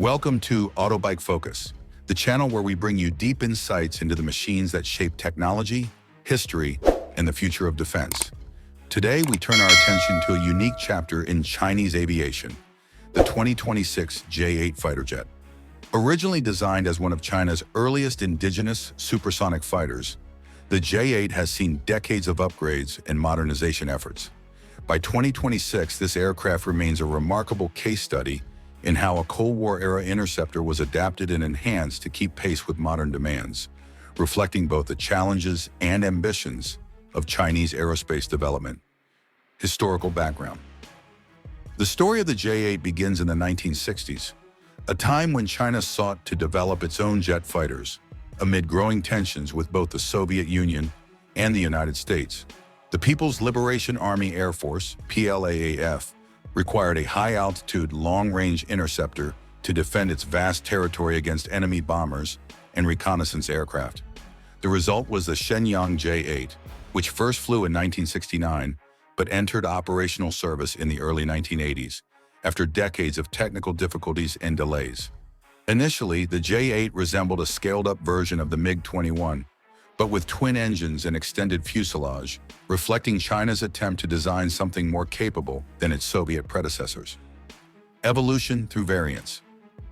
Welcome to Autobike Focus, the channel where we bring you deep insights into the machines that shape technology, history, and the future of defense. Today, we turn our attention to a unique chapter in Chinese aviation, the 2026 J-8 fighter jet. Originally designed as one of China's earliest indigenous supersonic fighters, the J-8 has seen decades of upgrades and modernization efforts. By 2026, this aircraft remains a remarkable case study in how a Cold War-era interceptor was adapted and enhanced to keep pace with modern demands, reflecting both the challenges and ambitions of Chinese aerospace development. Historical background. The story of the J-8 begins in the 1960s, a time when China sought to develop its own jet fighters, amid growing tensions with both the Soviet Union and the United States. The People's Liberation Army Air Force, PLAAF, required a high-altitude, long-range interceptor to defend its vast territory against enemy bombers and reconnaissance aircraft. The result was the Shenyang J-8, which first flew in 1969 but entered operational service in the early 1980s, after decades of technical difficulties and delays. Initially, the J-8 resembled a scaled-up version of the MiG-21, but with twin engines and extended fuselage, reflecting China's attempt to design something more capable than its Soviet predecessors. Evolution through variants.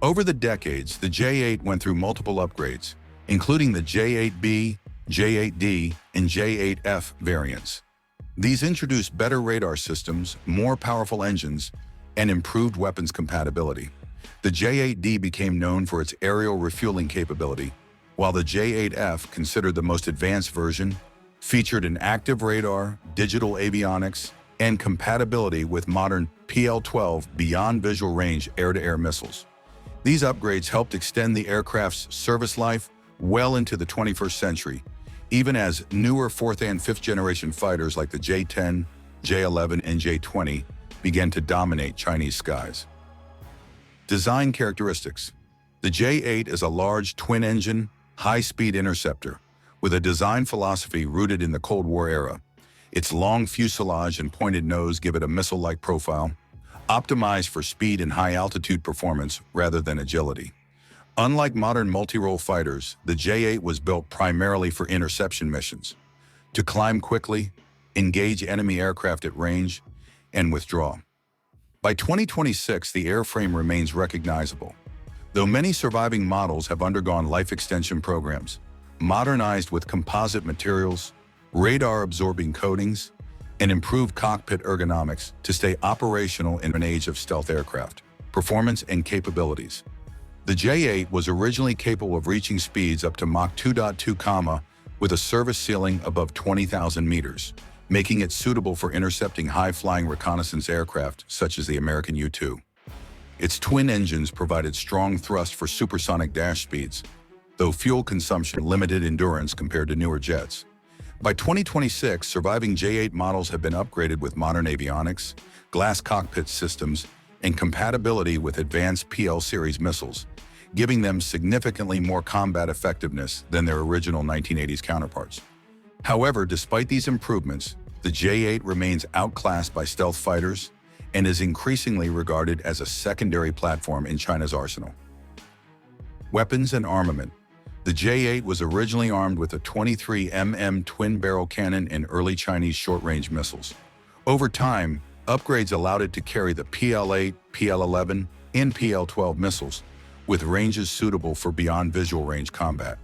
Over the decades, the J-8 went through multiple upgrades, including the J-8B, J-8D, and J-8F variants. These introduced better radar systems, more powerful engines, and improved weapons compatibility. The J-8D became known for its aerial refueling capability, while the J-8F, considered the most advanced version, featured an active radar, digital avionics, and compatibility with modern PL-12 beyond visual range air-to-air missiles. These upgrades helped extend the aircraft's service life well into the 21st century, even as newer fourth and fifth generation fighters like the J-10, J-11, and J-20 began to dominate Chinese skies. Design characteristics. The J-8 is a large twin-engine, high-speed interceptor with a design philosophy rooted in the Cold War era. Its long fuselage and pointed nose give it a missile-like profile, optimized for speed and high-altitude performance rather than agility. Unlike modern multi-role fighters, the J-8 was built primarily for interception missions, to climb quickly, engage enemy aircraft at range, and withdraw. By 2026, the airframe remains recognizable, though many surviving models have undergone life extension programs, modernized with composite materials, radar-absorbing coatings, and improved cockpit ergonomics to stay operational in an age of stealth aircraft, performance, and capabilities. The J-8 was originally capable of reaching speeds up to Mach 2.2, with a service ceiling above 20,000 meters, making it suitable for intercepting high-flying reconnaissance aircraft such as the American U-2. Its twin engines provided strong thrust for supersonic dash speeds, though fuel consumption limited endurance compared to newer jets. By 2026, surviving J-8 models have been upgraded with modern avionics, glass cockpit systems, and compatibility with advanced PL-series missiles, giving them significantly more combat effectiveness than their original 1980s counterparts. However, despite these improvements, the J-8 remains outclassed by stealth fighters and is increasingly regarded as a secondary platform in China's arsenal. Weapons and armament. The J-8 was originally armed with a 23mm twin-barrel cannon and early Chinese short-range missiles. Over time, upgrades allowed it to carry the PL-8, PL-11, and PL-12 missiles, with ranges suitable for beyond visual range combat.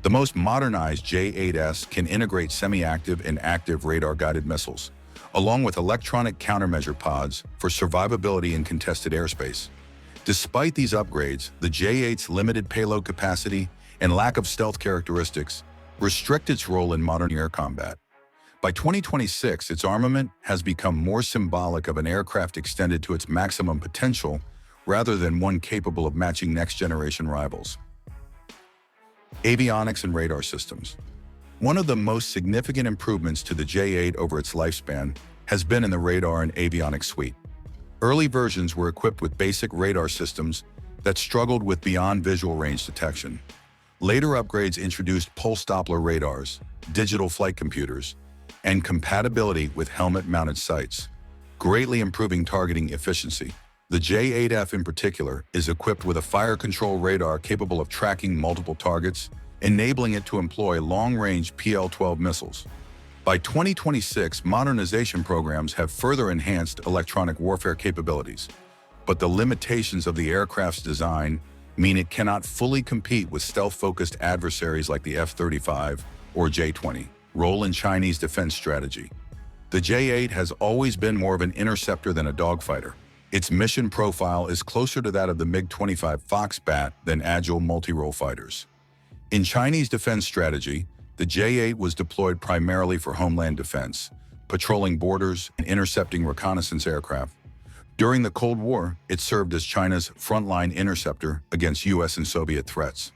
The most modernized J-8S can integrate semi-active and active radar-guided missiles, along with electronic countermeasure pods for survivability in contested airspace. Despite these upgrades, the J-8's limited payload capacity and lack of stealth characteristics restrict its role in modern air combat. By 2026, its armament has become more symbolic of an aircraft extended to its maximum potential rather than one capable of matching next-generation rivals. Avionics and radar systems. One of the most significant improvements to the J-8 over its lifespan has been in the radar and avionics suite. Early versions were equipped with basic radar systems that struggled with beyond visual range detection. Later upgrades introduced pulse Doppler radars, digital flight computers, and compatibility with helmet-mounted sights, greatly improving targeting efficiency. The J-8F in particular is equipped with a fire control radar capable of tracking multiple targets, enabling it to employ long-range PL-12 missiles. By 2026, modernization programs have further enhanced electronic warfare capabilities, but the limitations of the aircraft's design mean it cannot fully compete with stealth-focused adversaries like the F-35 or J-20. Role in Chinese defense strategy. The J-8 has always been more of an interceptor than a dogfighter. Its mission profile is closer to that of the MiG-25 Fox-Bat than agile multi-role fighters. In Chinese defense strategy, the J-8 was deployed primarily for homeland defense, patrolling borders and intercepting reconnaissance aircraft. During the Cold War, it served as China's frontline interceptor against US and Soviet threats.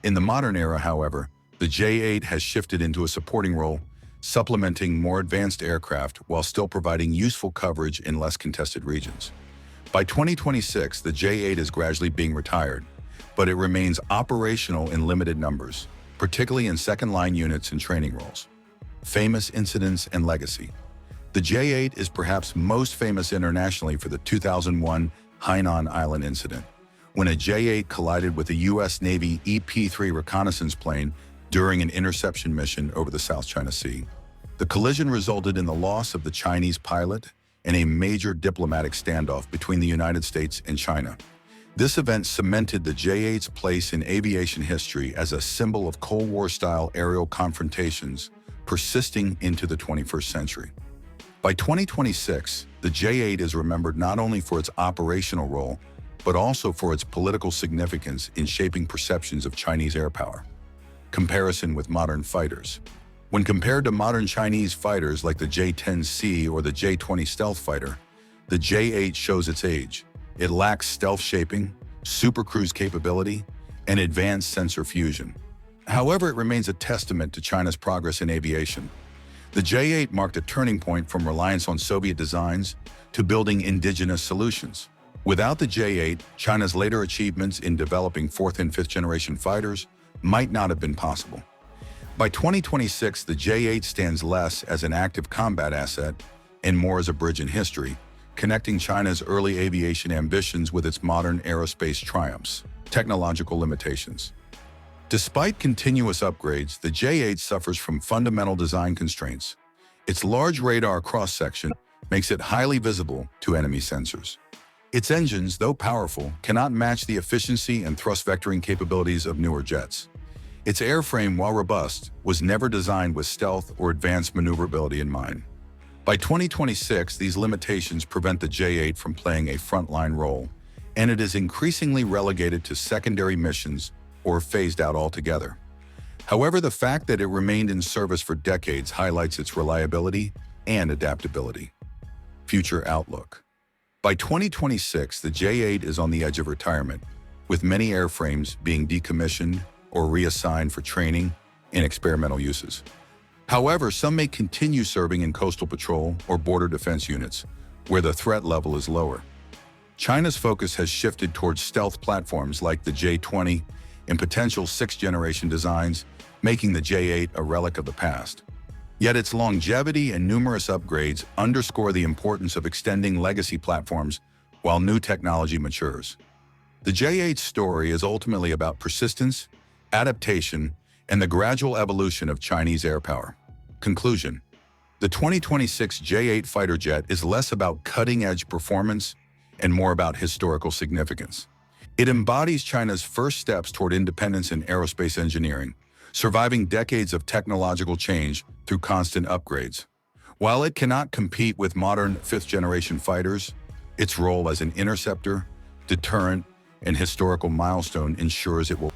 In the modern era, however, the J-8 has shifted into a supporting role, supplementing more advanced aircraft while still providing useful coverage in less contested regions. By 2026, the J-8 is gradually being retired, but it remains operational in limited numbers, particularly in second-line units and training roles. Famous incidents and legacy. The J-8 is perhaps most famous internationally for the 2001 Hainan Island incident, when a J-8 collided with a U.S. Navy EP-3 reconnaissance plane during an interception mission over the South China Sea. The collision resulted in the loss of the Chinese pilot and a major diplomatic standoff between the United States and China. This event cemented the J-8's place in aviation history as a symbol of Cold War-style aerial confrontations persisting into the 21st century. By 2026, the J-8 is remembered not only for its operational role, but also for its political significance in shaping perceptions of Chinese air power. Comparison with modern fighters. When compared to modern Chinese fighters like the J-10C or the J-20 stealth fighter, the J-8 shows its age. It lacks stealth shaping, supercruise capability, and advanced sensor fusion. However, it remains a testament to China's progress in aviation. The J-8 marked a turning point from reliance on Soviet designs to building indigenous solutions. Without the J-8, China's later achievements in developing fourth and fifth generation fighters might not have been possible. By 2026, the J-8 stands less as an active combat asset and more as a bridge in history, connecting China's early aviation ambitions with its modern aerospace triumphs. Technological limitations. Despite continuous upgrades, the J-8 suffers from fundamental design constraints. Its large radar cross-section makes it highly visible to enemy sensors. Its engines, though powerful, cannot match the efficiency and thrust vectoring capabilities of newer jets. Its airframe, while robust, was never designed with stealth or advanced maneuverability in mind. By 2026, these limitations prevent the J-8 from playing a frontline role, and it is increasingly relegated to secondary missions or phased out altogether. However, the fact that it remained in service for decades highlights its reliability and adaptability. Future outlook. By 2026, the J-8 is on the edge of retirement, with many airframes being decommissioned or reassigned for training and experimental uses. However, some may continue serving in coastal patrol or border defense units, where the threat level is lower. China's focus has shifted towards stealth platforms like the J-20 and potential sixth-generation designs, making the J-8 a relic of the past. Yet its longevity and numerous upgrades underscore the importance of extending legacy platforms while new technology matures. The J-8's story is ultimately about persistence, adaptation, and the gradual evolution of Chinese air power. Conclusion. The 2026 J-8 fighter jet is less about cutting-edge performance and more about historical significance. It embodies China's first steps toward independence in aerospace engineering, surviving decades of technological change through constant upgrades. While it cannot compete with modern fifth-generation fighters, its role as an interceptor, deterrent, and historical milestone ensures it will